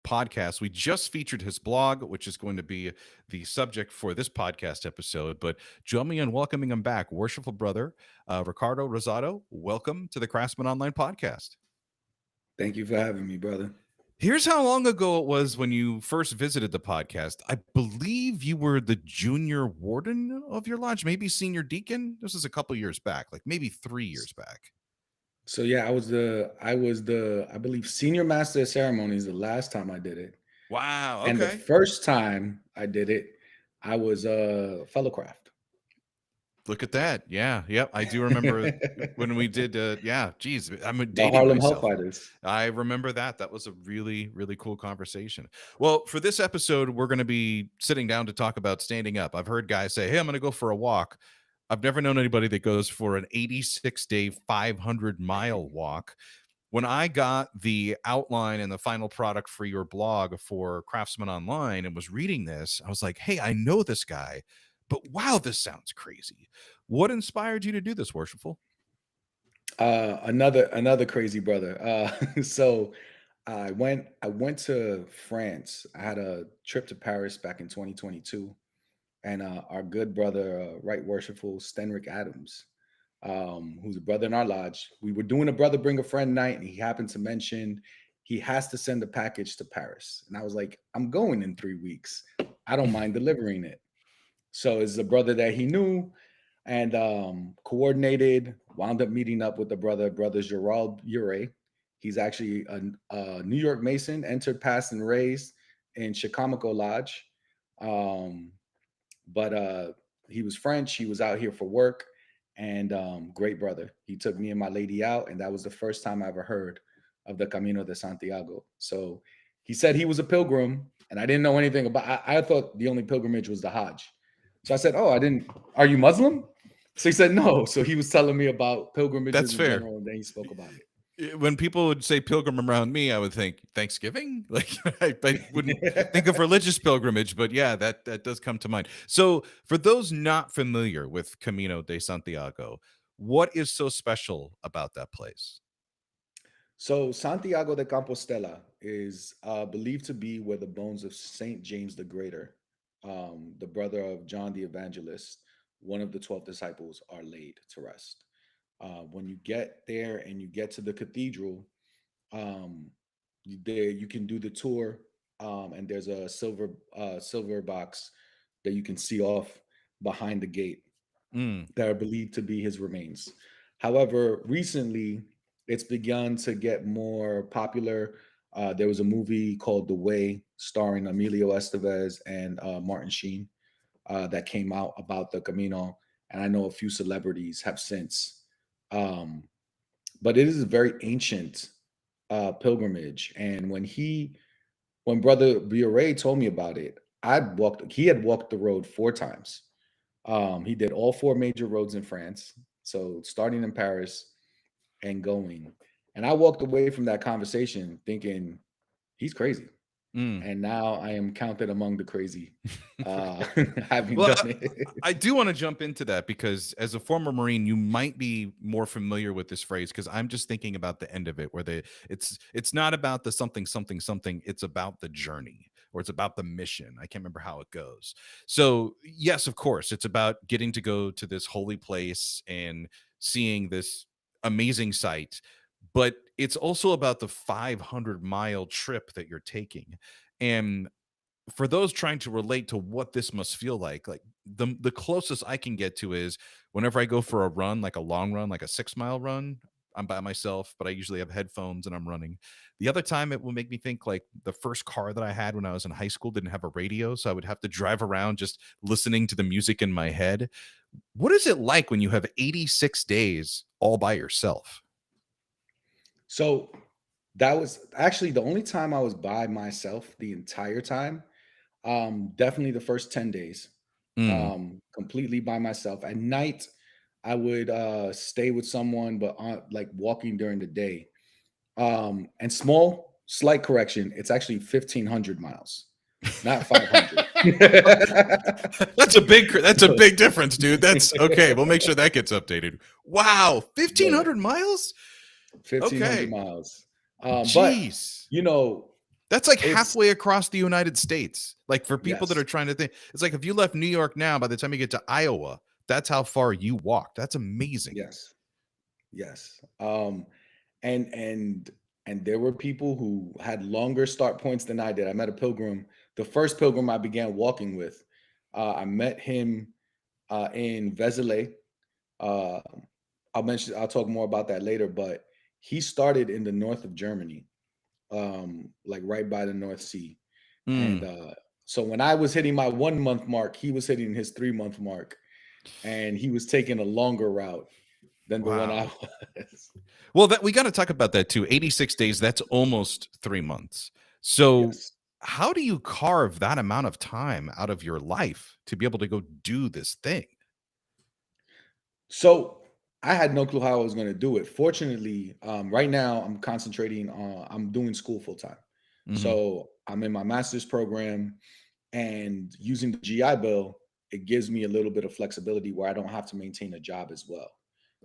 Podcast. We just featured his blog, which is going to be the subject for this podcast episode. But join me in welcoming him back, worshipful brother Ricardo Rosado. Welcome to the Craftsmen Online Podcast. Thank you for having me, brother. Here's how long ago it was when you first visited the podcast. I believe you were the junior warden of your lodge, maybe senior deacon. This is a couple years back, like maybe 3 years back. So yeah, I was the I believe senior master of ceremonies the last time I did it. Wow. Okay. And the first time I did it, I was a fellow craft. Look at that. Yeah. Yep. I do remember when we did. Yeah. Geez, I'm The dating Harlem myself. Hellfighters. I remember that. That was a really, really cool conversation. Well, for this episode, we're going to be sitting down to talk about standing up. I've heard guys say, hey, I'm going to go for a walk. I've never known anybody that goes for an 86-day, 500-mile walk. When I got the outline and the final product for your blog for Craftsmen Online and was reading this, I was like, hey, I know this guy, but wow, this sounds crazy. What inspired you to do this, worshipful? Another crazy brother. So I went to France. I had a trip to Paris back in 2022, and our good brother, right worshipful Stenrick Adams, who's a brother in our lodge. We were doing a brother bring a friend night, and he happened to mention he has to send a package to Paris, and I was like, I'm going in 3 weeks. I don't mind delivering it. So it's a brother that he knew and coordinated, wound up meeting up with the brother Gerald Ure. He's actually a New York Mason, entered, passed, and raised in Chicago Lodge. But he was French. He was out here for work, and great brother. He took me and my lady out, and that was the first time I ever heard of the Camino de Santiago. So he said he was a pilgrim, and I didn't know anything about. I thought the only pilgrimage was the Hajj. So I said, "Oh, I didn't. Are you Muslim?" So he said, "No." So he was telling me about pilgrimages. That's fair. In general, and then he spoke about it. When people would say pilgrim around me, I would think Thanksgiving. Like I wouldn't think of religious pilgrimage, but yeah, that does come to mind. So for those not familiar with Camino de Santiago, what is so special about that place? So Santiago de Compostela is believed to be where the bones of Saint James the Greater, the brother of John the Evangelist, one of the 12 disciples, are laid to rest. When you get there and you get to the cathedral, there you can do the tour, and there's a silver box that you can see off behind the gate that are believed to be his remains. However, recently it's begun to get more popular. There was a movie called The Way, starring Emilio Estevez and Martin Sheen, that came out about the Camino, and I know a few celebrities have since. But it is a very ancient pilgrimage, and when Brother Bure told me about it, he had walked the road 4 times. He did all 4 major roads in France, so starting in Paris and going. And I walked away from that conversation thinking he's crazy. And now I am counted among the crazy, having done it. I do want to jump into that because as a former Marine, you might be more familiar with this phrase because I'm just thinking about the end of it where it's not about the something, it's about the journey or it's about the mission. I can't remember how it goes. So yes, of course, it's about getting to go to this holy place and seeing this amazing sight, but it's also about the 500-mile trip that you're taking. And for those trying to relate to what this must feel like the closest I can get to is whenever I go for a run, like a long run, like a 6-mile run, I'm by myself, but I usually have headphones and I'm running. The other time it will make me think like the first car that I had when I was in high school didn't have a radio, so I would have to drive around just listening to the music in my head. What is it like when you have 86 days all by yourself? So that was actually the only time I was by myself the entire time. Definitely the first 10 days, completely by myself. At night, I would stay with someone, but like walking during the day. And slight correction, it's actually 1,500 miles, not 500. That's a big difference, dude. That's okay. We'll make sure that gets updated. Wow, 1,500 miles. 1,500 miles. Jeez. But That's like It's halfway across the United States. Like for people that yes, are trying to think, it's like if you left New York now, by the time you get to Iowa, that's how far you walk. That's amazing. yes, yes. And and there were people who had longer start points than I did. I met a pilgrim, the first pilgrim I began walking with. I met him in Vézelay. Uh, I'll talk more about that later, but he started in the north of Germany, like right by the North Sea. And Mm. so when I was hitting my 1 month mark, he was hitting his 3 month mark, and he was taking a longer route than the one I Wow. was. Well, that we got to talk about that too. 86 days, that's almost 3 months. So Yes. how do you carve that amount of time out of your life to be able to go do this thing? So I had no clue how I was going to do it. Fortunately, right now I'm concentrating on, I'm doing school full time. Hmm. So I'm in my master's program, and using the GI Bill, it gives me a little bit of flexibility where I don't have to maintain a job as well.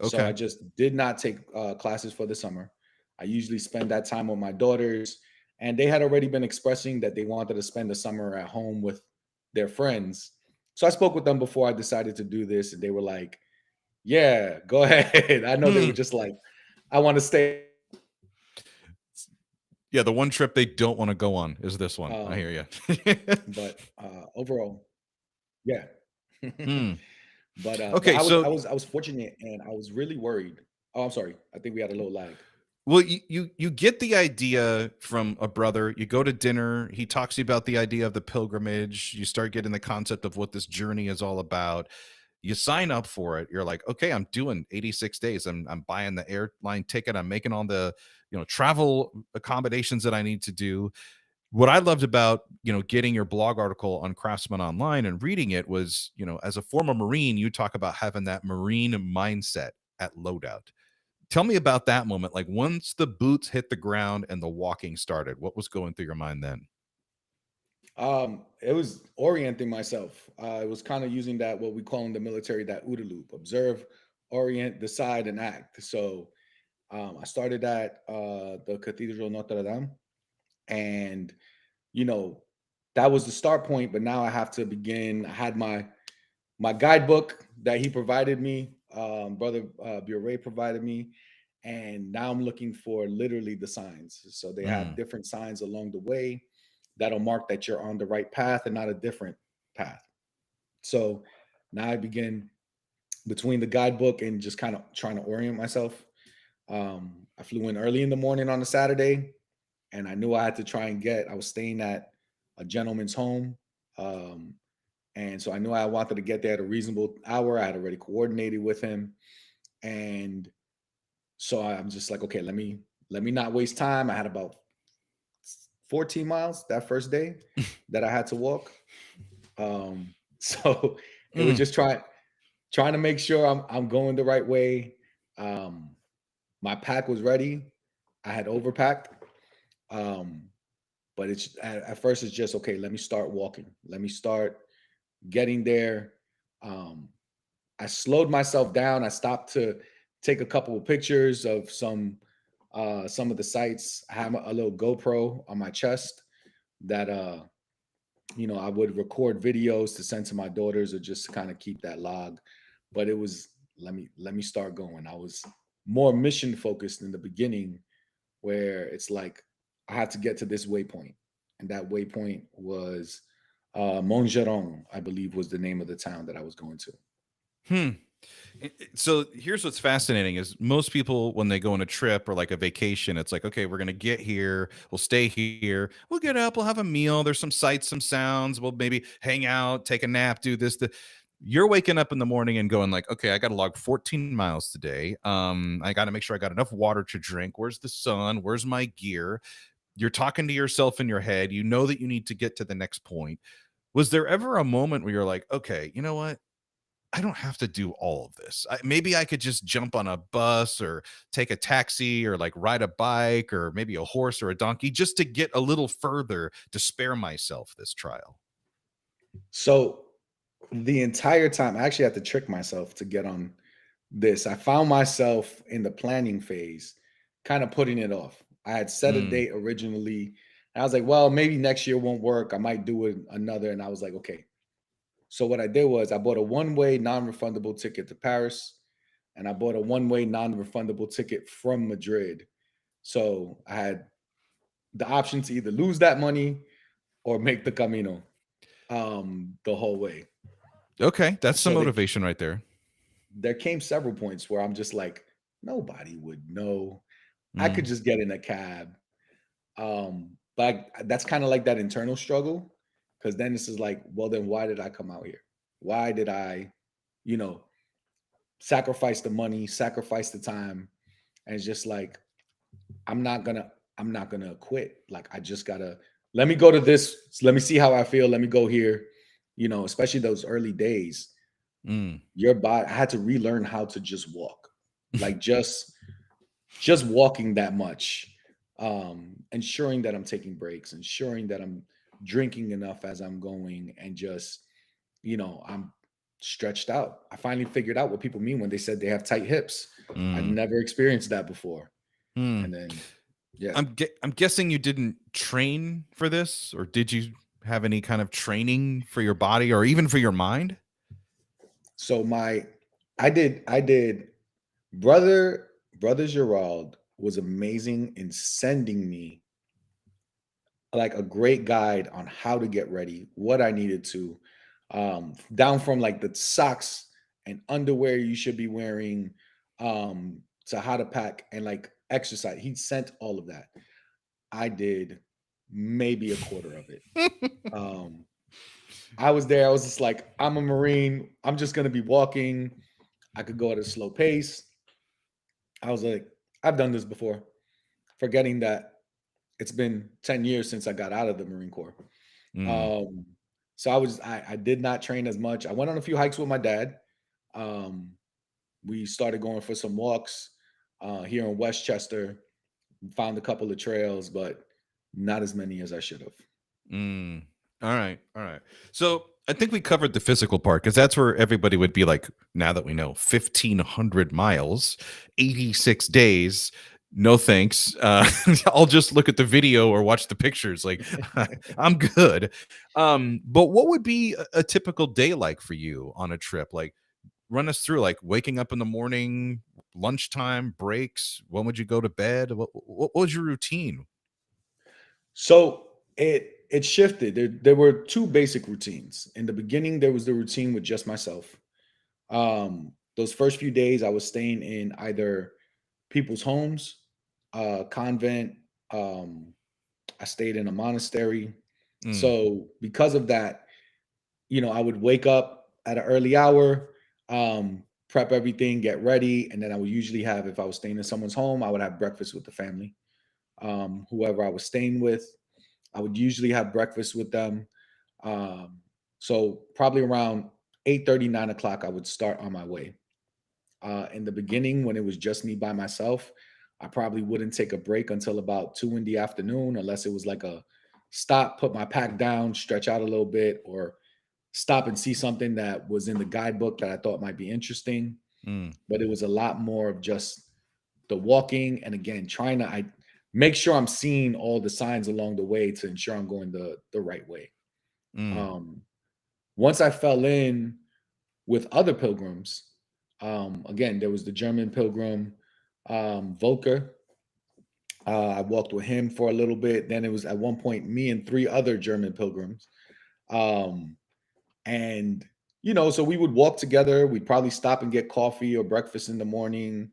So I Okay. just did not take classes for the summer. I usually spend that time with my daughters, and they had already been expressing that they wanted to spend the summer at home with their friends. So I spoke with them before I decided to do this, and they were like, yeah, go ahead. I know they were Hmm. just like, I want to stay. Yeah, the one trip they don't want to go on is this one. I Um, hear you. but overall, yeah. Hmm. But Okay, so I was fortunate, and I was really worried. Oh, I'm sorry. I think we had a little lag. well, you get the idea from a brother. You go to dinner. He talks to you about the idea of the pilgrimage. You start getting the concept of what this journey is all about. You sign up for it. You're like, okay, I'm doing 86 days. I'm buying the airline ticket. I'm making all the travel accommodations that I need to do. What I loved about getting your blog article on Craftsmen Online and reading it was, as a former Marine, you talk about having that Marine mindset at loadout. Tell me about that moment. Like once the boots hit the ground and the walking started, what was going through your mind then? It was orienting myself. I was kind of using that, what we call in the military, that OODA loop: observe, orient, decide, and act. So I started at the Cathedral Notre Dame, and you know that was the start point. But now I have to begin. I had my guidebook that he provided me, brother Bure provided me, and now I'm looking for literally the signs. So they have Mm. different signs along the way that'll mark that you're on the right path and not a different path. So now I begin between the guidebook and just kind of trying to orient myself. I flew in early in the morning on a Saturday, and I knew I had to try and I was staying at a gentleman's home. Um, and so I knew I wanted to get there at a reasonable hour. I had already coordinated with him. And so I'm just like, okay, let me not waste time. I had about 14 miles that first day that I had to walk. So it was Mm. just trying to make sure I'm going the right way. Um, my pack was ready. I had overpacked. Um, but it's at first it's just okay, let me start walking. Let me start getting there. Um, I slowed myself down. I stopped to take a couple of pictures of some of the sites. I have a little GoPro on my chest that I would record videos to send to my daughters or just to kind of keep that log. But it was let me start going. I was more mission focused in the beginning, where it's like I had to get to this waypoint, and that waypoint was Montgeron, I believe, was the name of the town that I was going to. Hmm. So here's what's fascinating is most people when they go on a trip or like a vacation, it's like, okay, we're gonna get here, we'll stay here, we'll get up, we'll have a meal, there's some sights, some sounds, we'll maybe hang out, take a nap, do this. You're waking up in the morning and going like, okay, I got to log 14 miles today. I got to make sure I got enough water to drink. Where's the sun? Where's my gear? You're talking to yourself in your head. You know that you need to get to the next point. Was there ever a moment where you're like, okay, you know what? I don't have to do all of this. Maybe I could just jump on a bus or take a taxi or like ride a bike or maybe a horse or a donkey just to get a little further to spare myself this trial. So the entire time, I actually had to trick myself to get on this. I found myself in the planning phase, kind of putting it off. I had set a Mm. date originally. And I was like, well, maybe next year won't work. I might do it another. And I was like, okay. So what I did was I bought a one-way non-refundable ticket to Paris, and I bought a one-way non-refundable ticket from Madrid. So I had the option to either lose that money or make the Camino the whole way. Okay, that's some So motivation right there. there came several points where I'm just like, nobody would know. I could Mm. just get in a cab. But that's kind of like that internal struggle, because then this is like, well, then why did I come out here? Why did I, you know, sacrifice the money, sacrifice the time? And it's just like, I'm not gonna, I'm not gonna quit. Like, I just gotta let me go to this, let me see how I feel, let me go here. Especially those early days, Mm. your body, I had to relearn how to just walk. Like just walking that much, ensuring that I'm taking breaks, ensuring that I'm drinking enough as I'm going, and just, I'm stretched out. I finally figured out what people mean when they said they have tight hips. I'd Mm. never experienced that before. Mm. And then, yeah. I'm guessing you didn't train for this, or did you have any kind of training for your body or even for your mind? So I did brother Gerald was amazing in sending me like a great guide on how to get ready, what I needed to, down from like the socks and underwear you should be wearing, to how to pack and like exercise. He sent all of that. I did maybe a quarter of it. Um, I was there. I was just like, I'm a Marine. I'm just gonna be walking. I could go at a slow pace. I was like, I've done this before, forgetting that it's been 10 years since I got out of the Marine Corps. Mm. Um, so I did not train as much. I went on a few hikes with my dad. Um, we started going for some walks here in Westchester. Found a couple of trails, but not as many as I should have. Mm. All right. All right. So I think we covered the physical part because that's where everybody would be like, now that we know 1,500 miles, 86 days. No thanks. I'll just look at the video or watch the pictures. Like, I'm good. But what would be a typical day like for you on a trip? Like, run us through, like, waking up in the morning, lunchtime, breaks. When would you go to bed? What was your routine? So it shifted. There were two basic routines. In the beginning, there was the routine with just myself. Those first few days, I was staying in either people's homes, convent. Um, I stayed in a monastery. Mm. So because of that, I would wake up at an early hour, prep everything, get ready, and then I would usually have, if I was staying in someone's home, I would have breakfast with the family, whoever I was staying with. I would usually have breakfast with them. Um, so probably around 8:30, 9 o'clock, I would start on my way. In the beginning, when it was just me by myself, I probably wouldn't take a break until about 2 in the afternoon, unless it was like a stop, put my pack down, stretch out a little bit, or stop and see something that was in the guidebook that I thought might be interesting. Mm. But it was a lot more of just the walking, and again, trying to I make sure I'm seeing all the signs along the way to ensure I'm going the right way. Mm. Um, Once I fell in with other pilgrims, again, there was the German pilgrim, Volker. I walked with him for a little bit. Then it was at one point me and three other German pilgrims. Um, and so we would walk together. We'd probably stop and get coffee or breakfast in the morning,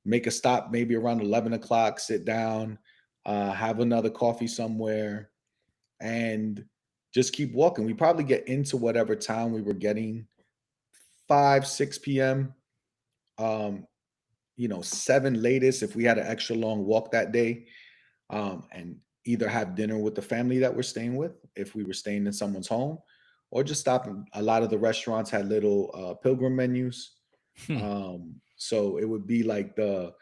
make a stop maybe around 11 o'clock, sit down, have another coffee somewhere, and just keep walking. We probably get into whatever town we were getting, 5, 6 p.m., 7 latest if we had an extra long walk that day, and either have dinner with the family that we're staying with if we were staying in someone's home, or just stop. A lot of the restaurants had little pilgrim menus. So it would be like the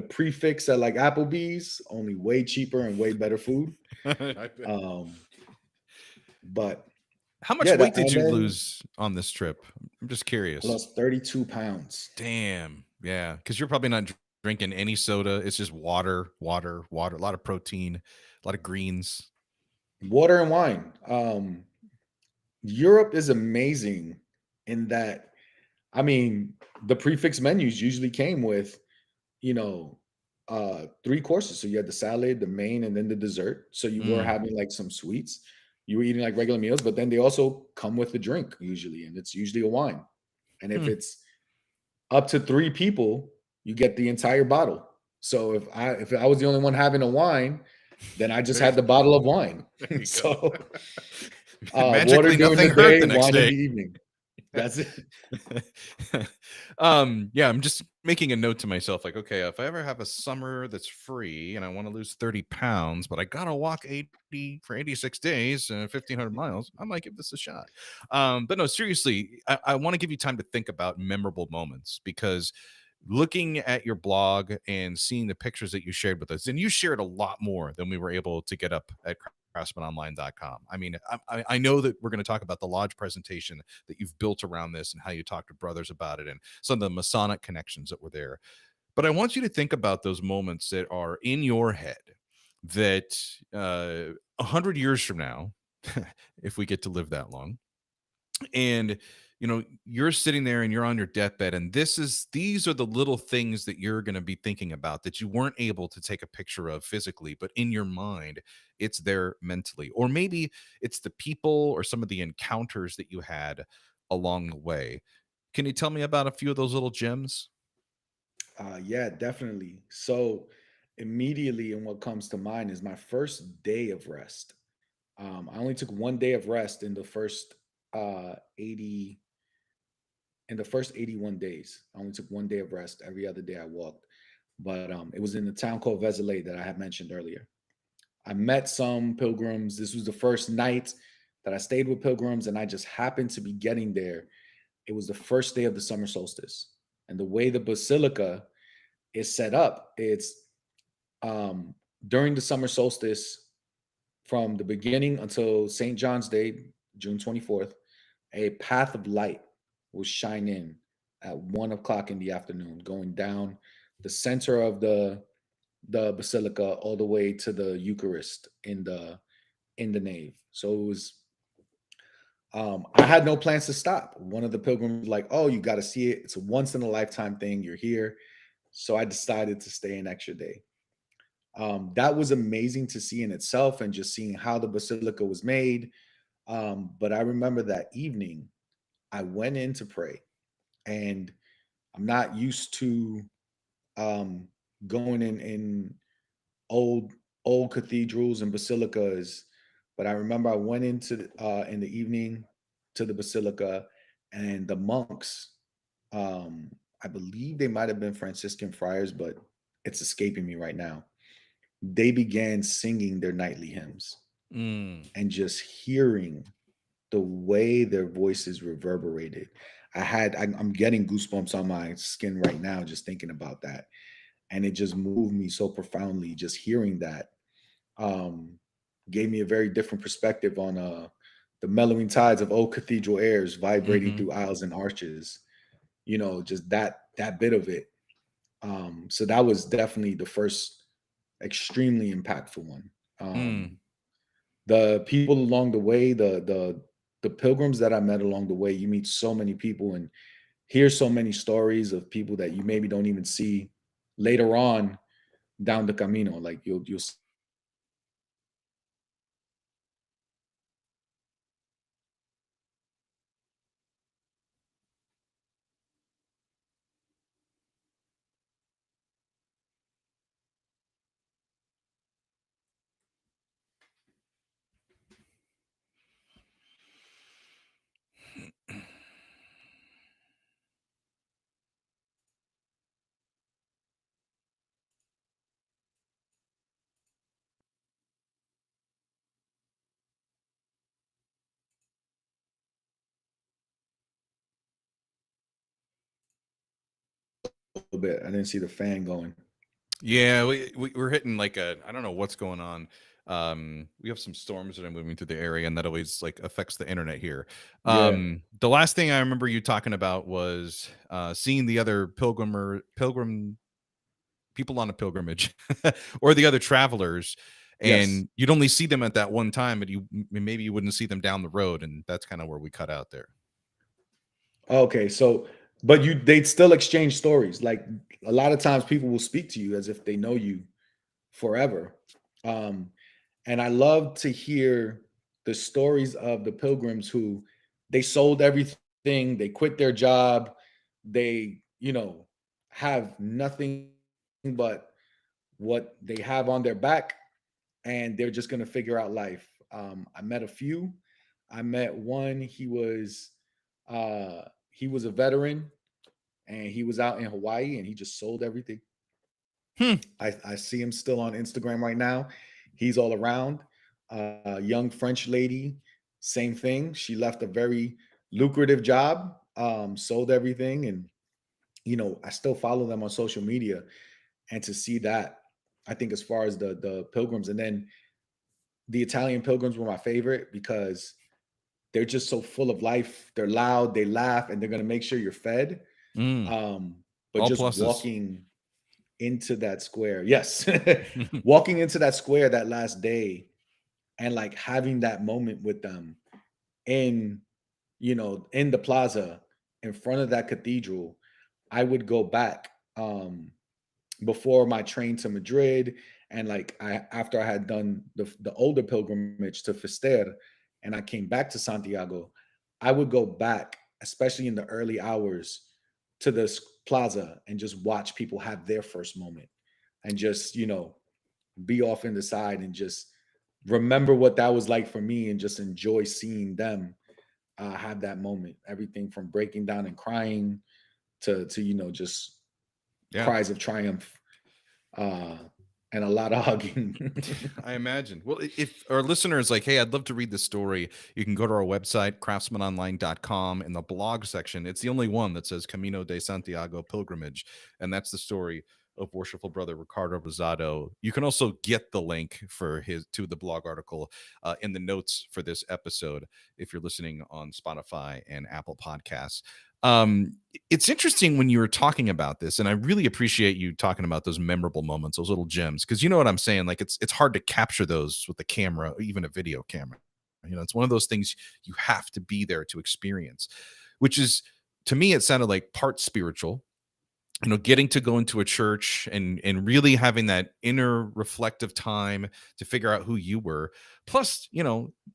prefix at like Applebee's, only way cheaper and way better food. I bet. Um, but How much yeah, weight that, did and you then lose on this trip? I'm just I curious. lost 32 pounds. Damn. Yeah. Because you're probably not drinking any soda. It's just water, water, water, a lot of protein, a lot of greens. Water and wine. Europe is amazing in that, I mean, the prefix menus usually came with, you know, three courses. So you had the salad, the main, and then the dessert. So you were Mm, having like some sweets. You were eating like regular meals, but then they also come with a drink usually, and it's usually a wine. And if hmm. it's up to three people, you get the entire bottle. So if I was the only one having a wine, then I just There, had the bottle of wine. there you go. So water Magically, during the nothing hurt day, the next wine in day. the evening. That's it. Yeah, I'm just making a note to myself, like, okay, if I ever have a summer that's free and I want to lose 30 pounds, but I gotta walk 80 for 86 days and 1,500 miles, I might give this a shot. But no, seriously, I want to give you time to think about memorable moments, because looking at your blog and seeing the pictures that you shared with us, and you shared a lot more than we were able to get up at craftsmanonline.com. I mean, I know that we're going to talk about the lodge presentation that you've built around this and how you talked to brothers about it and some of the Masonic connections that were there. But I want you to think about those moments that are in your head that 100 years from now, if we get to live that long, and you're sitting there and you're on your deathbed, and these are the little things that you're going to be thinking about that you weren't able to take a picture of physically, but in your mind it's there mentally. Or maybe it's the people or some of the encounters that you had along the way. Can you tell me about a few of those little gems? Yeah, definitely. So immediately, and what comes to mind is my first day of rest. I only took one day of rest in the first 80 in the first 81 days. I only took one day of rest. Every other day I walked. But it was in the town called Vézelay that I had mentioned earlier. I met some pilgrims. This was the first night that I stayed with pilgrims, and I just happened to be getting there. It was the first day of the summer solstice. And the way the basilica is set up, it's um, during the summer solstice from the beginning until St. John's Day, June 24th, a path of light will shine in at 1 o'clock in the afternoon, going down the center of the basilica all the way to the Eucharist in the nave. So it was I had no plans to stop. One of the pilgrims was like, "Oh, you got to see it. It's a once in a lifetime thing. You're here." So I decided to stay an extra day. That was amazing to see in itself, and just seeing how the basilica was made. But I remember that evening, I went in to pray, and I'm not used to um, going in old old cathedrals and basilicas, but I remember I went into in the evening to the basilica, and the monks, I believe they might have been Franciscan friars, but it's escaping me right now. They began singing their nightly hymns, Mm. and just hearing the way their voices reverberated. I'm getting goosebumps on my skin right now just thinking about that. And it just moved me so profoundly. Just hearing that um, gave me a very different perspective on the mellowing tides of old cathedral airs vibrating Hmm. through aisles and arches. Just that bit of it. So that was definitely the first extremely impactful one. Mm. The people along the way, the pilgrims that I met along the way, you meet so many people and hear so many stories of people that you maybe don't even see later on down the camino. Like you'll a little bit. I didn't see the fan going. Yeah, we're hitting like I don't know what's going on. We have some storms that are moving through the area, and that always like affects the internet here. Yeah. The last thing I remember you talking about was seeing the other pilgrim people on a pilgrimage or the other travelers, and Yes. you'd only see them at that one time, but maybe you wouldn't see them down the road, and that's kind of where we cut out there. Okay, so but they'd still exchange stories. Like a lot of times people will speak to you as if they know you forever. Um, and I love to hear the stories of the pilgrims who they sold everything, they quit their job, they, have nothing but what they have on their back, and they're just going to figure out life. I met a few. I met one. He was a veteran, and he was out in Hawaii, and he just sold everything. Hmm. I see him still on Instagram right now. He's all around. Young French lady, same thing. She left a very lucrative job, sold everything, and I still follow them on social media. And to see that, I think as far as the pilgrims, and then the Italian pilgrims were my favorite because they're just so full of life. They're loud, they laugh, and they're gonna make sure you're fed. Mm. But All just pluses. walking into that square, yes, walking into that square that last day and like having that moment with them in, in the plaza in front of that cathedral, I would go back before my train to Madrid, and like after I had done the older pilgrimage to Fister, and I came back to Santiago, I would go back, especially in the early hours, to this plaza and just watch people have their first moment, and just be off in the side and just remember what that was like for me, and just enjoy seeing them have that moment. Everything from breaking down and crying to just Yeah. cries of triumph, uh, and a lot of hugging. I imagine. Well, if our listener is like, hey, I'd love to read this story, you can go to our website, craftsmenonline.com. In the blog section, it's the only one that says Camino de Santiago Pilgrimage. And that's the story of worshipful brother Ricardo Rosado. You can also get the link to the blog article in the notes for this episode if you're listening on Spotify and Apple Podcasts. It's interesting when you were talking about this, and I really appreciate you talking about those memorable moments, those little gems, because you know what I'm saying. Like it's hard to capture those with a camera, or even a video camera. It's one of those things you have to be there to experience, which is, to me, it sounded like part spiritual, getting to go into a church and really having that inner reflective time to figure out who you were. Plus,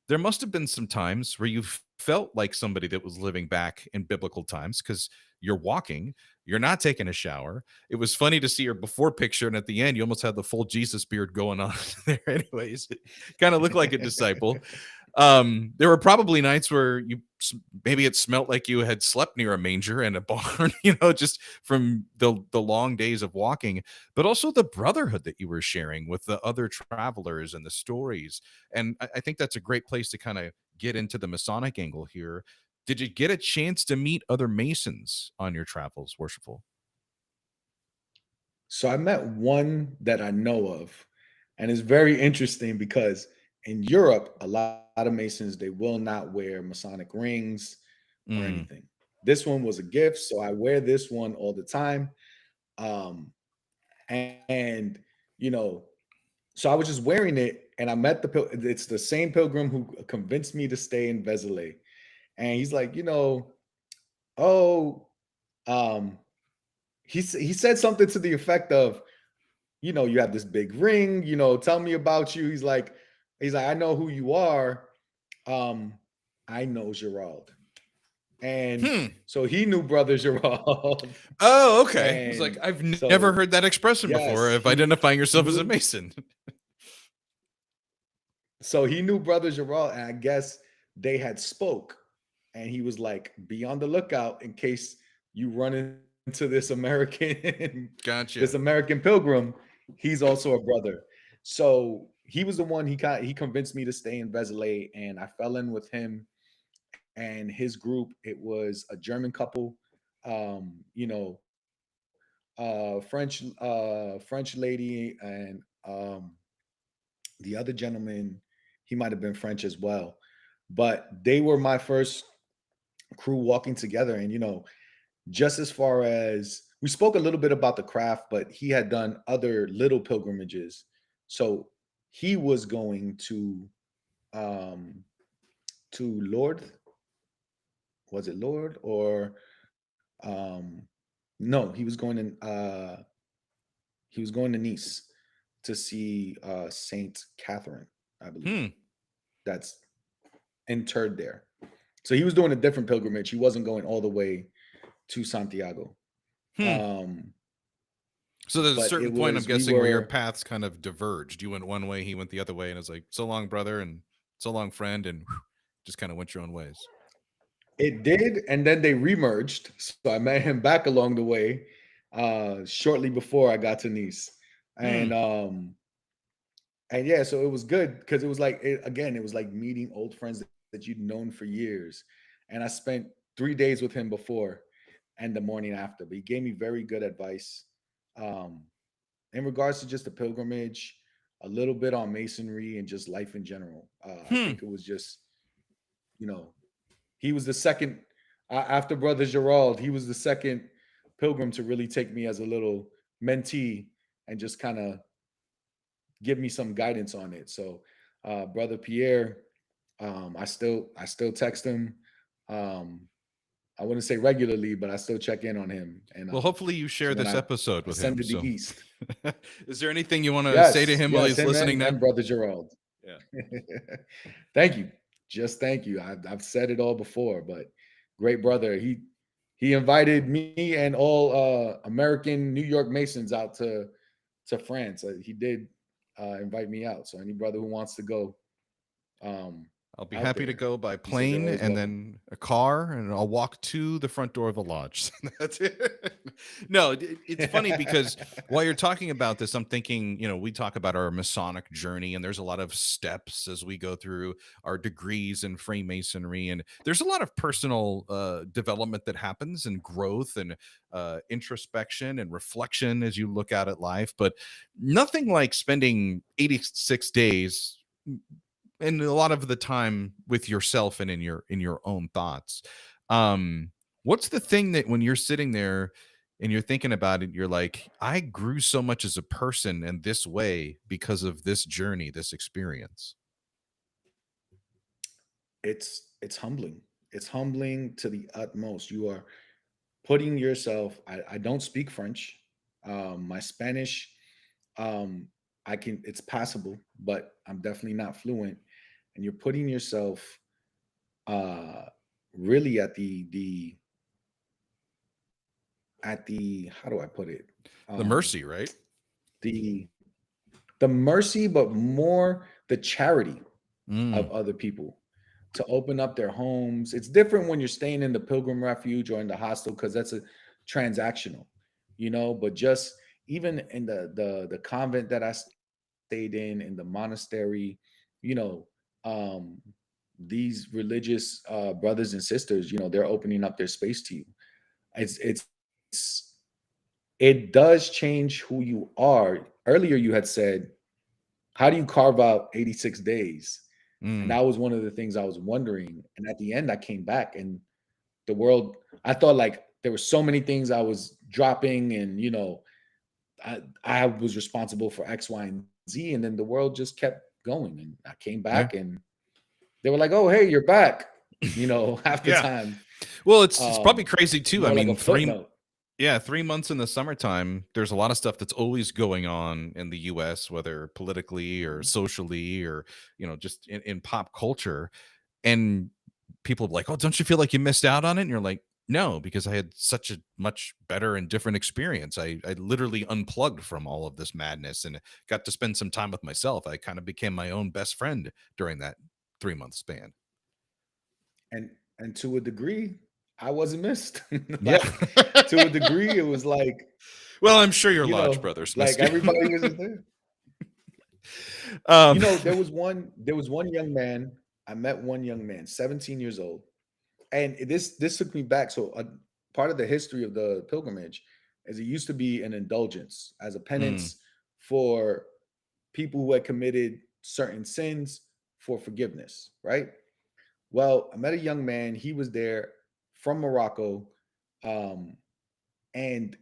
there must have been some times where you felt like somebody that was living back in biblical times, because you're walking, you're not taking a shower. It was funny to see your before picture, and at the end you almost had the full Jesus beard going on there. Anyways, it kind of looked like a disciple. There were probably nights where maybe it smelt like you had slept near a manger and a barn, just from the long days of walking, but also the brotherhood that you were sharing with the other travelers and the stories. And I think that's a great place to kind of get into the Masonic angle here. Did you get a chance to meet other Masons on your travels, worshipful? So I met one that I know of, and it's very interesting because in Europe, a lot of Masons, they will not wear Masonic rings or Mm. anything. This one was a gift, so I wear this one all the time. Um, and you know, so I was just wearing it, and I met it's the same pilgrim who convinced me to stay in Vézelay, and he's like, oh, um, he said something to the effect of, you have this big ring, tell me about you. He's like, I know who you are. Um, I know Gerald. And Hmm. so he knew brother Gerald. Oh, okay. It's like And I've never so heard that expression yes, before of identifying yourself as a Mason. he knew brother Gerald, and I guess they had spoke, and he was like, be on the lookout in case you run into this American this Gotcha. American pilgrim. He's also a brother. So he was the one, he convinced me to stay in Vézelay, and I fell in with him and his group. It was a German couple, French lady, and the other gentleman, he might have been French as well. But they were my first crew walking together. And just as far as we spoke a little bit about the craft, but he had done other little pilgrimages. So he was going to Lord, was it Lord or no, he was going to Nice to see Saint Catherine, I believe. Hmm. That's interred there. So he was doing a different pilgrimage. He wasn't going all the way to Santiago. Hmm. Um, So there's a but certain it point, I'm was we guessing, where your were paths kind of diverged. You went one way, he went the other way, and it's like, so long, brother, and so long, friend, and whew, just kind of went your own ways. it did, and then they remerged. So I met him back along the way, shortly before I got to Nice, Hmm. and yeah, so it was good because it was like again, it was like meeting old friends that you'd known for years, and I spent 3 days with him before and the morning after. But he gave me very good advice um, in regards to just the pilgrimage, a little bit on masonry and just life in general. I Hmm. think it was just, you know, he was the second after Brother Gerald. He was the second pilgrim to really take me as a little mentee and just kind of give me some guidance on it. So, Brother Pierre, I still text him. Um, I wouldn't say regularly, but I still check in on him. And Well, hopefully you share when this I episode with him. ascended the So, East, is there anything you want to say to yes, him while yes, he's him listening now? and Brother Gerald. Yeah. Thank you, just thank you. I've said it all before, but great brother. He invited me and all American New York Masons out to France. He did invite me out. So any brother who wants to go um, I'll be out happy to there, go by he said they're plane always and welcome. then a car, and I'll walk to the front door of the lodge. That's it. No, it's funny because while you're talking about this, I'm thinking, we talk about our Masonic journey, and there's a lot of steps as we go through our degrees in Freemasonry, and there's a lot of personal development that happens, and growth, and introspection and reflection as you look out at life. But nothing like spending 86 days and a lot of the time with yourself and in your own thoughts. um what's the thing that when you're sitting there and you're thinking about it, you're like, I grew so much as a person in this way because of this journey, this experience? It's humbling. It's humbling to the utmost. You are putting yourself. I don't speak French. My Spanish, um, I can. It's passable, but I'm definitely not fluent. And you're putting yourself uh, really at the how do I put it? The Um, mercy, right? the the mercy, but more the charity Mm, of other people to open up their homes. It's different when you're staying in the pilgrim refuge or in the hostel because that's a transactional, but just even in the convent that I stayed in the monastery, you know, um these religious brothers and sisters, they're opening up their space to you. It's it does change who you are. Earlier you had said, how do you carve out 86 days? And mm. that was one of the things I was wondering. And at the end, I came back and the world, I thought like there were so many things I was dropping and, I was responsible for X, Y, and Z. And then the world just kept going. And I came back Yeah. and they were like, oh, hey, you're back, half the Yeah. time. Well, it's probably crazy too. I More like a mean, footnote. yeah, 3 months in the summertime, there's a lot of stuff that's always going on in the US, whether politically or Mhm. socially or, just in pop culture. And people are like, oh, don't you feel like you missed out on it? And you're like, no, because I had such a much better and different experience. I literally unplugged from all of this madness and got to spend some time with myself. I kind of became my own best friend during that 3 month span. And to a degree, I wasn't missed. Yeah. Like to a degree, it was like, Well, I'm sure your Lodge brothers like missed you. everybody was just there. um, There was one young man. I met one young man, 17 years old, and this took me back. So a part of the history of the pilgrimage is it used to be an indulgence as a mm, penance for people who had committed certain sins for forgiveness, right? Well, I met a young man. He was there from Morocco, um, and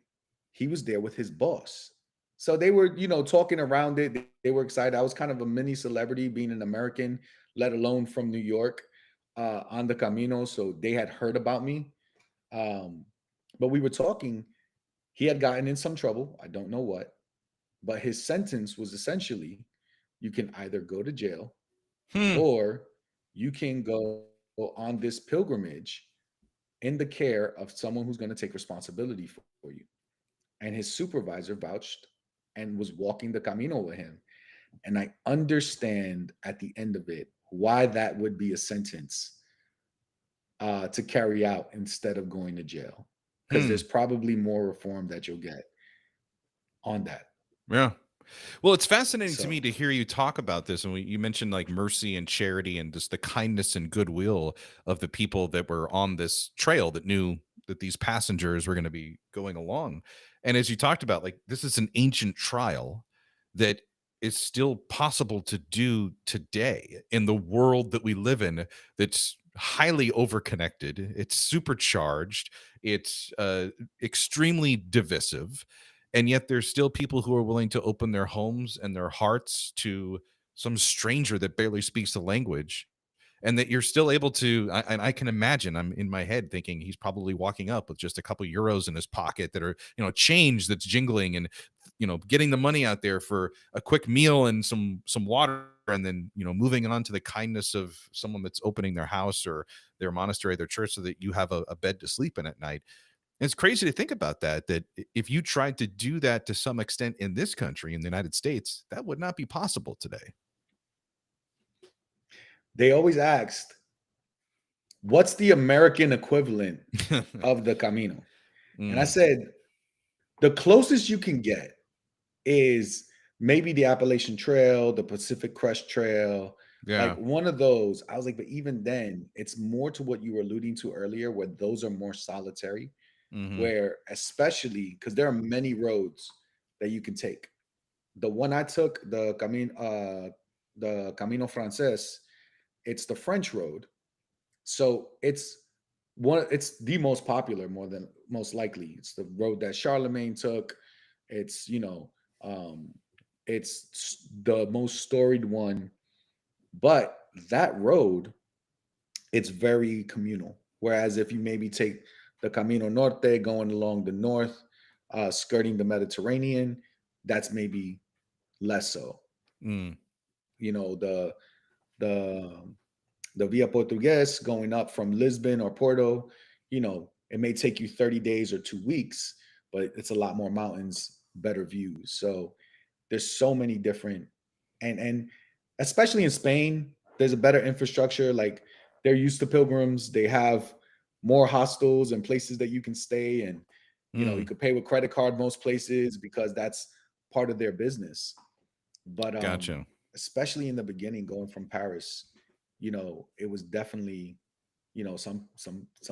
he was there with his boss. So they were, talking around it. They were excited. I was kind of a mini celebrity being an American, let alone from New York, on the Camino. So they had heard about me. Um, but we were talking. He had gotten in some trouble. I don't know what, but his sentence was essentially you can either go to jail Hmm. or you can go on this pilgrimage in the care of someone who's going to take responsibility for you. And his supervisor vouched and was walking the Camino with him. And I understand at the end of it why that would be a sentence to carry out instead of going to jail, because Hmm. there's probably more reform that you'll get on that. Yeah. Well, it's fascinating to me So to hear you talk about this. And you mentioned like mercy and charity and just the kindness and goodwill of the people that were on this trail that knew that these passengers were going to be going along. And as you talked about, like this is an ancient trial that is still possible to do today in the world that we live in that's highly overconnected, it's supercharged, it's extremely divisive, and yet there's still people who are willing to open their homes and their hearts to some stranger that barely speaks the language, and that you're still able to and I can imagine, I'm in my head thinking he's probably walking up with just a couple euros in his pocket that are, change that's jingling, and getting the money out there for a quick meal and some water, and then moving on to the kindness of someone that's opening their house or their monastery, their church, so that you have a bed to sleep in at night. It's crazy to think about that if you tried to do that to some extent in this country, in the United States, that would not be possible today. they always asked, what's the American equivalent of the Camino? And I Mm, said, the closest you can get is maybe the Appalachian Trail, the Pacific Crest Trail, like yeah. one of those. I was like, but even then, it's more to what you were alluding to earlier, where those are more solitary, Hmm. where especially because there are many roads that you can take. The one I took, the Camino Frances, it's the French road. So it's the most popular, more than most likely. It's the road that Charlemagne took. It's um, it's the most storied one, but that road, it's very communal. Whereas if you maybe take the Camino Norte going along the north, skirting the Mediterranean, that's maybe less so. Mm, You know, the the Via Portugues going up from Lisbon or Porto, it may take you 30 days or 2 weeks, but it's a lot more mountains, better views. So there's so many different, and especially in Spain, there's a better infrastructure. Like they're used to pilgrims. They have more hostels and places that you can stay, and you mm, could pay with credit card most places because that's part of their business. But gotcha. especially in the beginning, going from Paris, it was definitely, some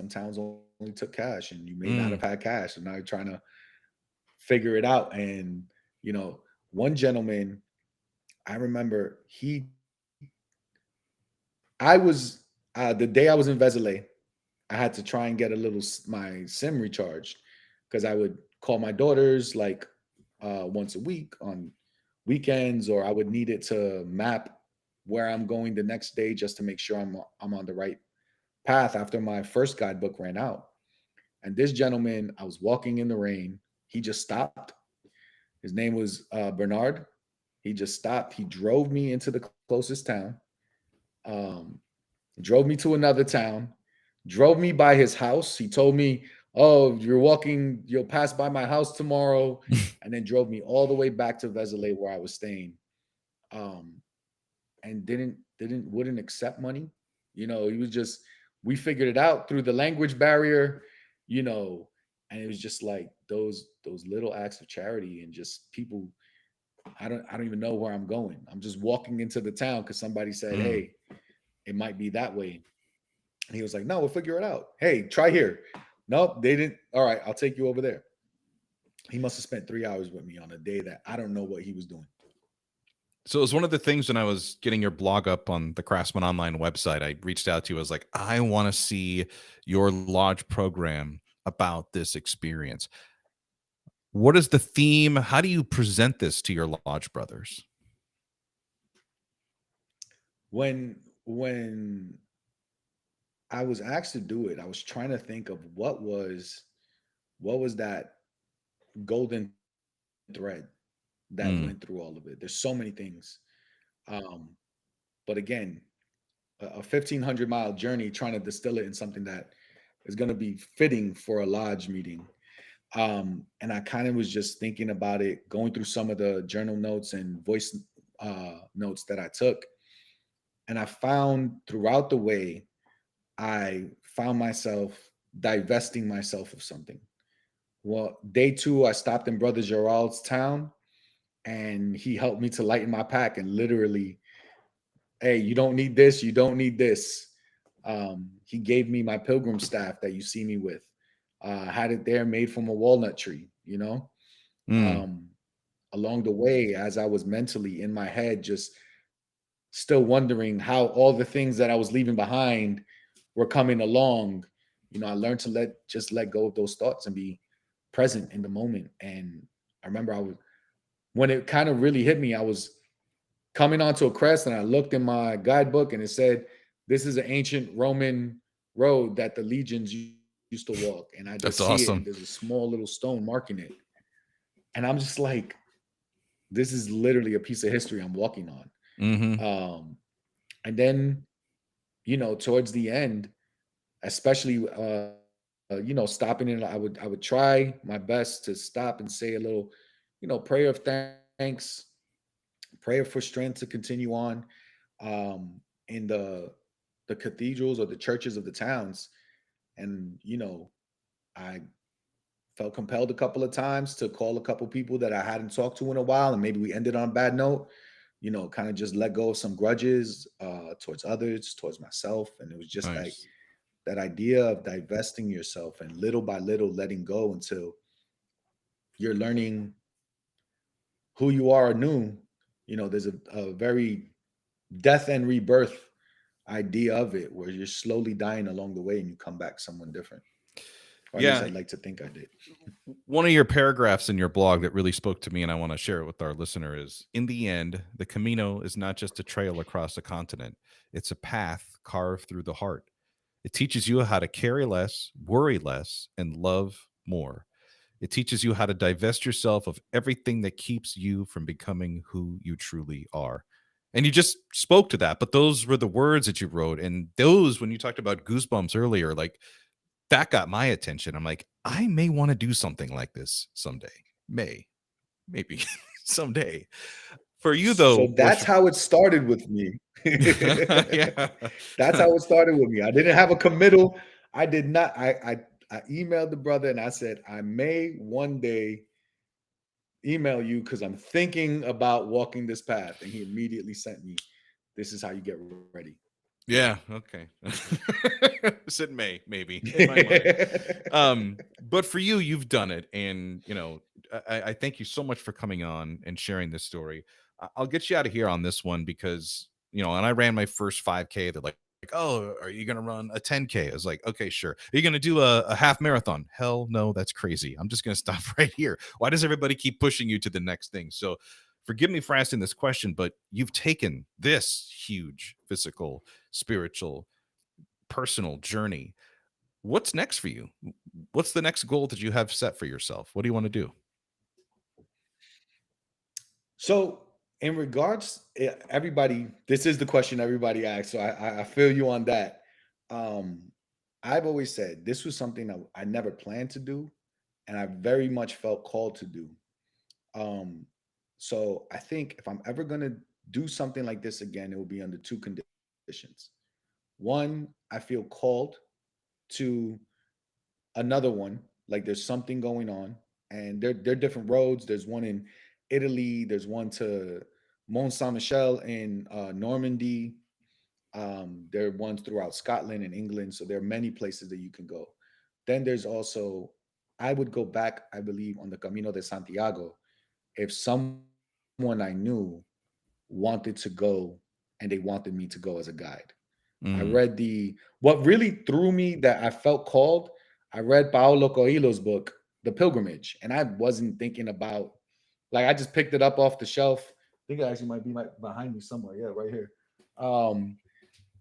towns only took cash, and you may not have had Mm, cash, and now you're trying to figure it out. And you know, one gentleman, I remember I was the day I was in Vézelay, I had to try and get a little my SIM recharged because I would call my daughters like once a week on weekends, or I would need it to map where I'm going the next day just to make sure I'm on the right path after my first guidebook ran out. And this gentleman, I was walking in the rain. He just stopped. His name was Bernard. He just stopped. He drove me into the closest town. Um, drove me to another town, drove me by his house. He told me, "Oh, you're walking, you'll pass by my house tomorrow," and then drove me all the way back to Vézelay where I was staying. Um, and didn't wouldn't accept money. He was just we figured it out through the language barrier, you know, and it was just like those little acts of charity and just people. I don't even know where I'm going. I'm just walking into the town because somebody said, mm. "Hey, it might be that way." And he was like, "No, we'll figure it out. Hey, try here." Nope, they didn't. All right, I'll take you over there. He must have spent 3 hours with me on a day that I don't know what he was doing. So it was one of the things when I was getting your blog up on the Craftsman Online website, I reached out to you. I was like, I want to see your lodge program about this experience. What is the theme? How do you present this to your lodge brothers? When I was asked to do it, I was trying to think of what was that golden thread that went through all of it. There's so many things. Um, but again, a 1,500-mile journey trying to distill it in something that is going to be fitting for a lodge meeting. And I kind of was just thinking about it, going through some of the journal notes and voice notes that I took. And I found throughout the way, I found myself divesting myself of something. Well, day two, I stopped in Brother Gerald's town and he helped me to lighten my pack and literally, hey, you don't need this, you don't need this. He gave me my pilgrim staff that you see me with. I had it there made from a walnut tree, you know. Um, Along the way, as I was mentally in my head, just still wondering how all the things that I was leaving behind were coming along, I learned to let go of those thoughts and be present in the moment. And I remember when it kind of really hit me, I was coming onto a crest and I looked in my guidebook and it said, this is an ancient Roman road that the legions used to walk. And I just That's see it and awesome. there's a small little stone marking it. And I'm just like, this is literally a piece of history I'm walking on. And then, towards the end, especially, stopping in, I would try my best to stop and say a little, prayer of thanks, prayer for strength to continue on. In the cathedrals or the churches of the towns. And, I felt compelled a couple of times to call a couple people that I hadn't talked to in a while, and maybe we ended on a bad note. Kind of just let go of some grudges towards others, towards myself, and it was just like Nice. that idea of divesting yourself and little by little letting go until you're learning who you are anew. There's a very death and rebirth idea of it where you're slowly dying along the way and you come back someone different. Or at least Yeah. I'd like to think I did. One of your paragraphs in your blog that really spoke to me, and I want to share it with our listener, is in the end, the Camino is not just a trail across a continent, it's a path carved through the heart. It teaches you how to carry less, worry less, and love more. It teaches you how to divest yourself of everything that keeps you from becoming who you truly are. And you just spoke to that, but those were the words that you wrote. And those, when you talked about goosebumps earlier, like that got my attention. I'm like, I may want to do something like this someday. Maybe someday. For you, So though, that's was how it started with me. yeah. That's how it started with me. I didn't have a committal. I did not. I emailed the brother and I said, I may one day email you because I'm thinking about walking this path. And he immediately sent me, this is how you get ready. Yeah, okay. Said maybe in my mind. But for you, you've done it. And I thank you so much for coming on and sharing this story. I'll get you out of here on this one because, and I ran my first 5K. They're like, oh, are you gonna run a 10K? I was like, okay, sure. Are you gonna do a half marathon? Hell no, that's crazy. I'm just gonna stop right here. Why does everybody keep pushing you to the next thing? So forgive me for asking this question, but you've taken this huge physical, spiritual, personal journey. What's next for you? What's the next goal that you have set for yourself? What do you want to do? So, in regards, everybody, this is the question everybody asks. So I feel you on that. Um, I've always said this was something that I never planned to do, and I very much felt called to do. Um, so I think if I'm ever gonna do something like this again, it will be under two conditions. One, I feel called to another one, like there's something going on, and they're different roads. There's one in Italy. There's one to Mont Saint Michel in Normandy. There are ones throughout Scotland and England. So there are many places that you can go. Then there's also, I would go back, I believe, on the Camino de Santiago if someone I knew wanted to go and they wanted me to go as a guide. I read Mm, what really threw me that I felt called. I read Paolo Coelho's book, the pilgrimage, and I wasn't thinking about, like, I just picked it up off the shelf. I think it actually might be behind me somewhere. Yeah, right here.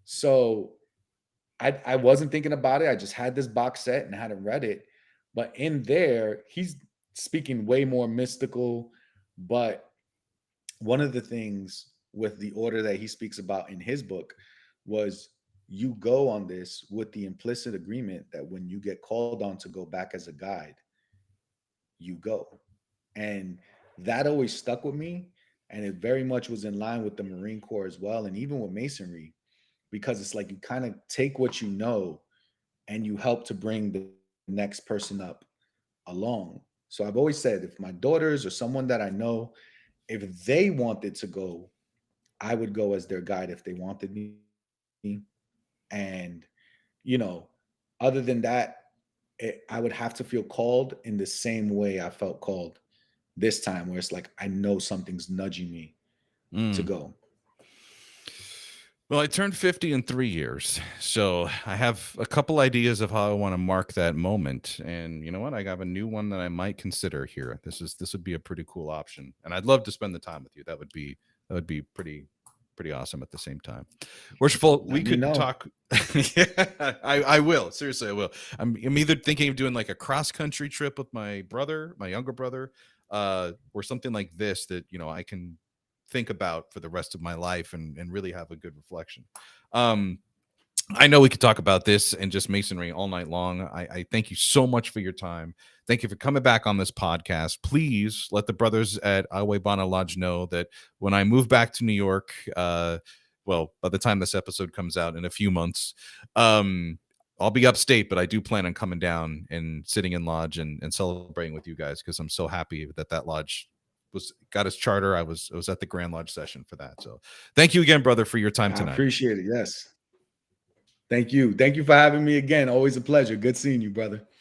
So I wasn't thinking about it. I just had this box set and hadn't read it. But in there, he's speaking way more mystical. But one of the things with the order that he speaks about in his book was, you go on this with the implicit agreement that when you get called on to go back as a guide, you go. And that always stuck with me. And it very much was in line with the Marine Corps as well. And even with Masonry, because it's like you kind of take what you know and you help to bring the next person up along. So I've always said, if my daughters or someone that I know, if they wanted to go, I would go as their guide if they wanted me. And, other than that, I would have to feel called in the same way I felt called this time, where it's like, I know something's nudging me to go. Well, I turned 50 in 3 years, so I have a couple ideas of how I want to mark that moment. And you know what? I have a new one that I might consider here. This would be a pretty cool option, and I'd love to spend the time with you. That would be pretty awesome at the same time. Worshipful, we could talk. Yeah, I will. Seriously, I will. I'm either thinking of doing like a cross country trip with my brother, my younger brother, or something like this that I can think about for the rest of my life and really have a good reflection. I know we could talk about this and just Masonry all night long. I thank you so much for your time. Thank you for coming back on this podcast. Please let the brothers at Awebana Lodge know that when I move back to New York, well, by the time this episode comes out in a few months, I'll be upstate, but I do plan on coming down and sitting in lodge and celebrating with you guys, because I'm so happy that lodge got his charter. I was at the Grand Lodge session for that. So thank you again, brother, for your time tonight. I appreciate it. Yes. Thank you. Thank you for having me again. Always a pleasure. Good seeing you, brother.